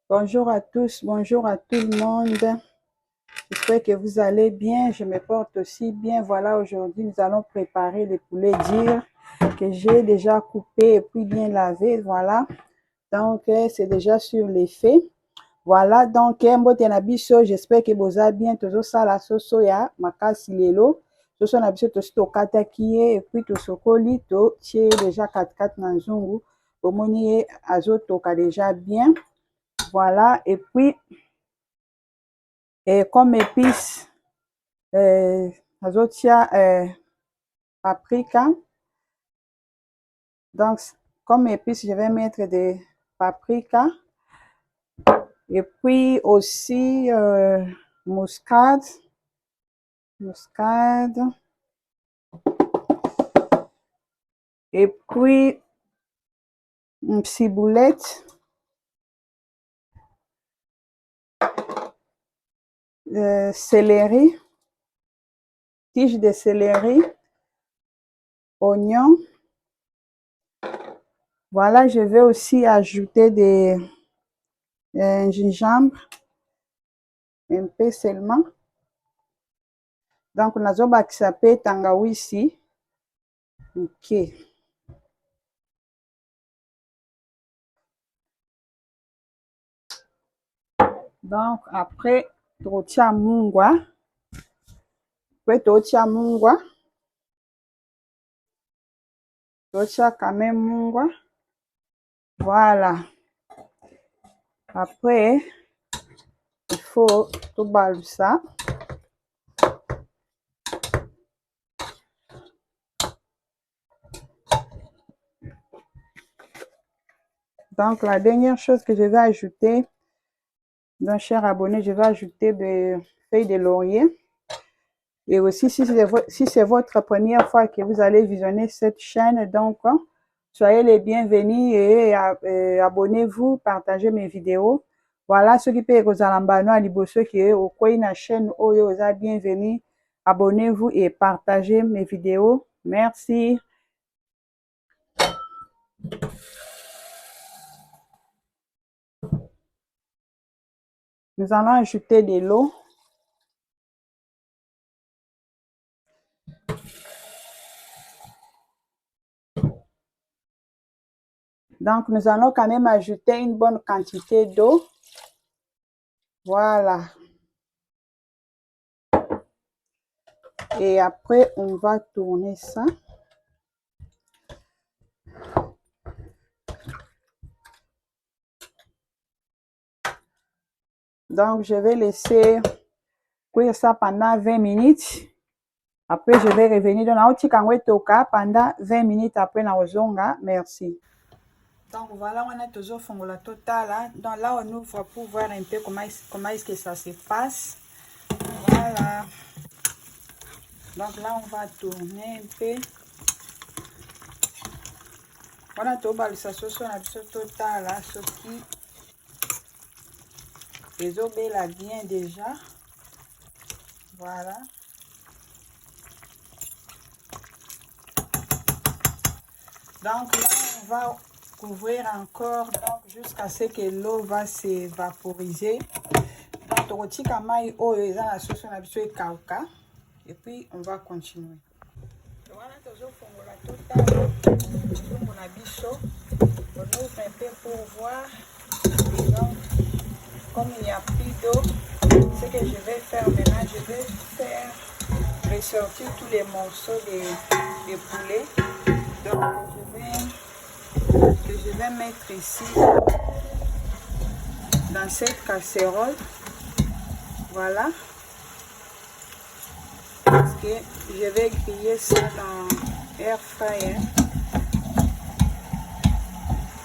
Bonjour à tous, bonjour à tout le monde. J'espère que vous allez bien. Je me porte aussi bien. Voilà, aujourd'hui, nous allons préparer les poulets durs que j'ai déjà coupés et puis bien lavés. Voilà. Donc, c'est déjà sur les faits. Voilà, donc, mbote na biso, j'espère que boza bien. Tozo sala soso ya makasi lelo. Soso na biso tosi tokataki ye et puis tosokoli totie déjà 4 na nzungu. Omoni ye azotoka déjà bien. Voilà, et puis, comme épices, azotia paprika. Donc, comme épices, je vais mettre des paprika. Et puis aussi muscade. Et puis, une ciboulette. Céleri. Tige de céleri. Oignon. Voilà, je vais aussi ajouter des gingembre. Un peu seulement. Donc, nazobakisa pe tangawisi. Ok. Donc, après, totia mungwa. Après, totia mungwa. Totia quand même mungwa. Voilà. Après, il faut tout baler ça. Donc, la dernière chose que je vais ajouter, donc, cher abonné, je vais ajouter des feuilles de laurier. Et aussi, si c'est votre première fois que vous allez visionner cette chaîne, donc, soyez les bienvenus et abonnez-vous, partagez mes vidéos. Voilà, ceux qui peuvent vous alambano à liboso qui est au coin de la chaîne, oyo, bienvenue. Abonnez-vous et partagez mes vidéos. Merci. Nous allons ajouter de l'eau. Donc, nous allons quand même ajouter une bonne quantité d'eau. Voilà. Et après, on va tourner ça. Donc, je vais laisser cuire ça pendant 20 minutes. Après, je vais revenir dans la toka pendant 20 minutes après la ozonga. Merci. Donc, voilà, on a toujours fait la totale. Donc, là, on ouvre pour voir un peu comment est-ce que ça se passe. Voilà. Donc, là, on va tourner un peu. Voilà, tout le ça sauce, on a tout total, ce qui les obés là bien déjà. Voilà. Donc là, on va couvrir encore jusqu'à ce que l'eau va s'évaporiser. Donc, on retire maï eau et la sauce on a besoin de kauka. Et puis, on va continuer. Voilà, toujours pour la totale. On a bichot. On ouvre un peu pour voir. Donc, comme il n'y a plus d'eau, ce que je vais faire maintenant, je vais faire ressortir tous les morceaux de poulet. Donc, je vais mettre ici dans cette casserole. Voilà. Parce que je vais griller ça dans air fryer.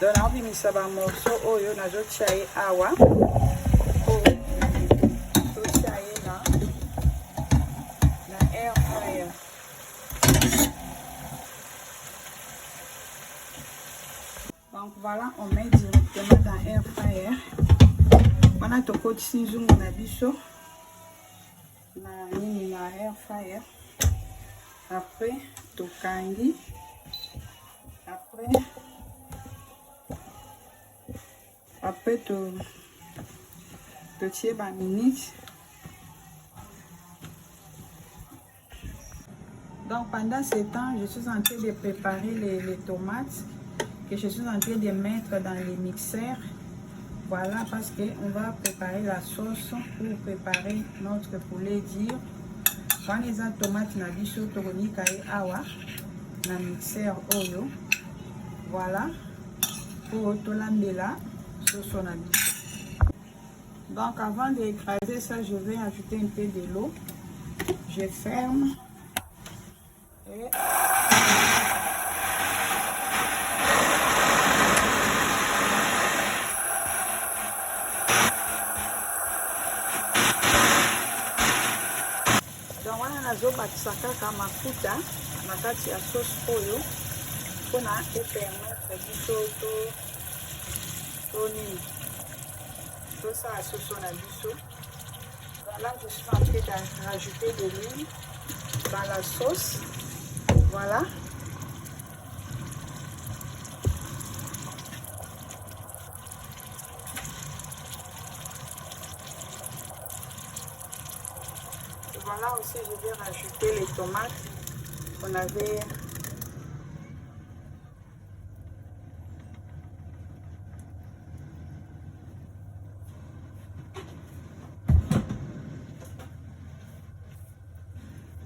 Donc, on va mettre un morceau oyo na jotiaye awa. Air fryer. Donc voilà, on met directement dans air fryer. On a tout côté si zoom na biso. Na air fryer. Après, tout kangi. Après totier ba minute. Donc pendant ce temps, je suis en train de préparer les tomates que je suis en train de mettre dans les mixeurs. Voilà, parce qu'on va préparer la sauce pour préparer notre poulet dur. Quand les tomates na biso tokonika awa na mixeur oyo. Voilà, pour tolambela sauce na biso. Donc avant d'écraser ça, je vais ajouter un peu de l'eau. Je ferme. Et donc wana nazobakisa kaka mafuta na kati ya sauce oyo mpona epermettre biso tonini tosala sauce na biso. Voilà, je suis en train de rajouter de l'huile dans la sauce. Voilà. Et voilà aussi, je vais rajouter les tomates qu'on avait.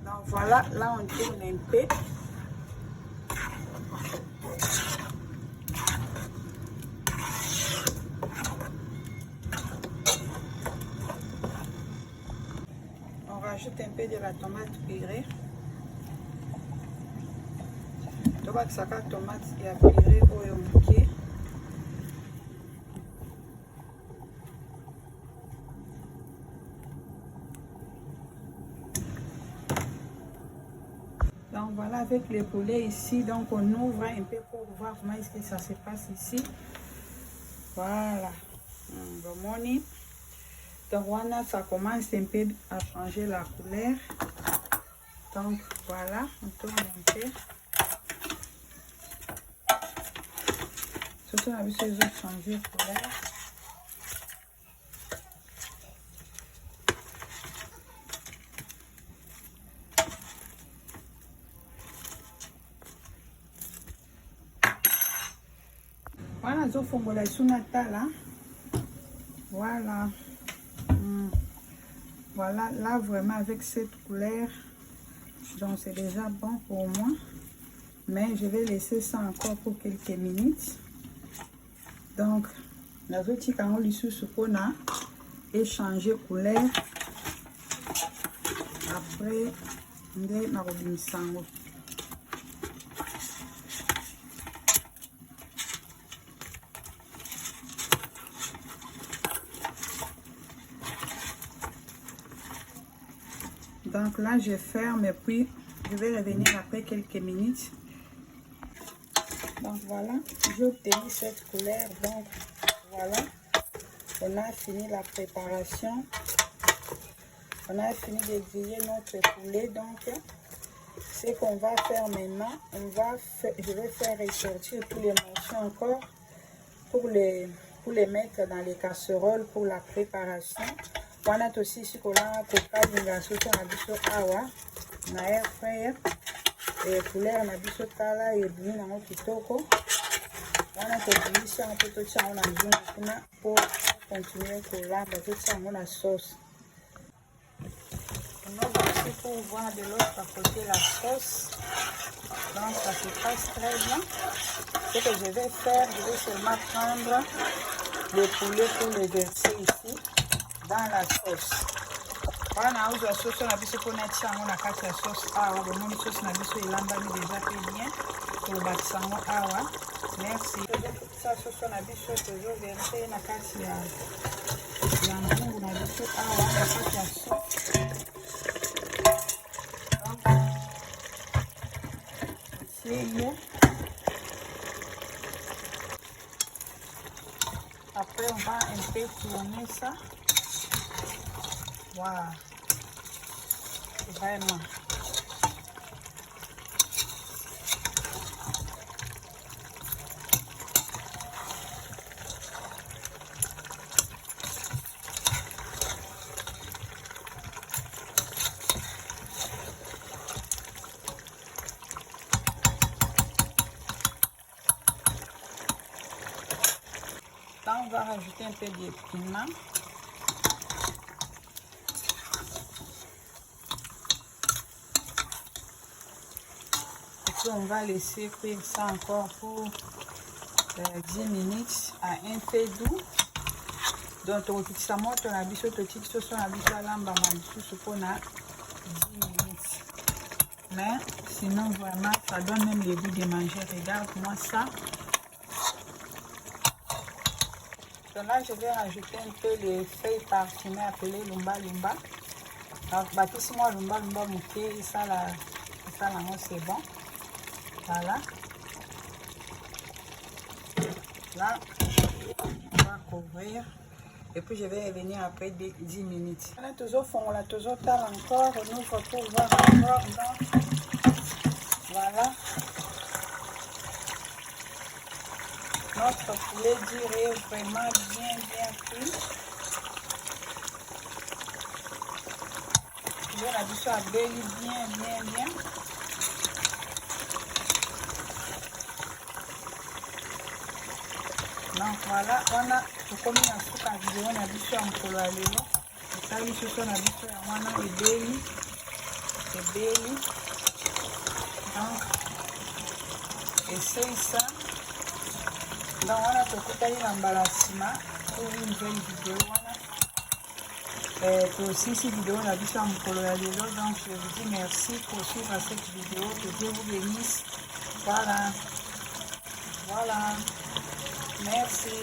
Donc voilà, là on tourne un peu. On rajoute un peu de la tomate purée. Tu vois que ça a tomate et purée au moqué. Donc voilà, avec le poulet ici, donc on ouvre un peu pour voir comment est-ce que ça se passe ici. Voilà. Bon, donc voilà, ça commence un peu à changer la couleur. Donc voilà, on tourne un peu. Surtout on a vu ces autres changer de couleur. Voilà, je fongola sunatala. Voilà. Voilà, là vraiment avec cette couleur, donc c'est déjà bon pour moi. Mais je vais laisser ça encore pour quelques minutes. Donc, la petite quand on a échangé couleur. Après, on a remis ça. Donc là, je ferme et puis je vais revenir après quelques minutes. Donc voilà, j'ai obtenu cette couleur. Donc voilà, on a fini la préparation. On a fini de griller notre poulet. Donc, ce qu'on va faire maintenant, je vais faire ressortir tous les morceaux encore pour les mettre dans les casseroles pour la préparation. On a aussi ici qu'on a coupé une sauce à biso awa na air fryer et poulet na biso tala et bien dans notre kitoko. On a continué ça un peu tout ça on a besoin pour continuer pour là tout ça on a sauce. On va aussi pour voir de l'autre côté la sauce. Donc ça se passe très bien. Ce que je vais faire, je vais seulement prendre le poulet pour le verser ici dans la sauce. Voilà, on a sauce on a biso pour mettre ça on a quatre sauce awa bon mon sauce na biso elambami déjà très bien pour bâtir awa. Merci. Ça sauce on a biso toujours verser na kati ya ngungu na biso awa na kati ya sauce. Après, on va un peu tourner ça. Waouh! Vraiment. rajouter un peu de piment. Et puis on va laisser cuire ça encore pour 10 minutes à un feu doux. Donc tokokitisa moto na biso totiki soso na biso alambama lisusu mpona 10 minutes. Mais sinon vraiment ça donne même le goût de manger. Regarde-moi ça. Donc là je vais rajouter un peu les feuilles parfumées appelées lumba lumba. Donc bâtisse moi lumba lumba moké, ça là c'est bon. Voilà. Là on va couvrir. Et puis je vais revenir après 10 minutes. Là, toujours fond, là, toujours tard encore. On ouvre pour voir encore. Donc, voilà. Notre poulet dur est vraiment bien cuit. Je vais rajouter ça bien. Donc voilà, on a tokomi na suka vidéo na biso ya mokolo ya lelo. Esali soso na biso ya wana ebeli. Donc essaye ça. Donc wana tokutani na mbala nsima pour une nouvelle vidéo wana. Tosisi vidéo na biso ya mokolo ya lelo. Donc je vous dis merci pour suivre cette vidéo. Que Dieu vous bénisse. Voilà. Merci.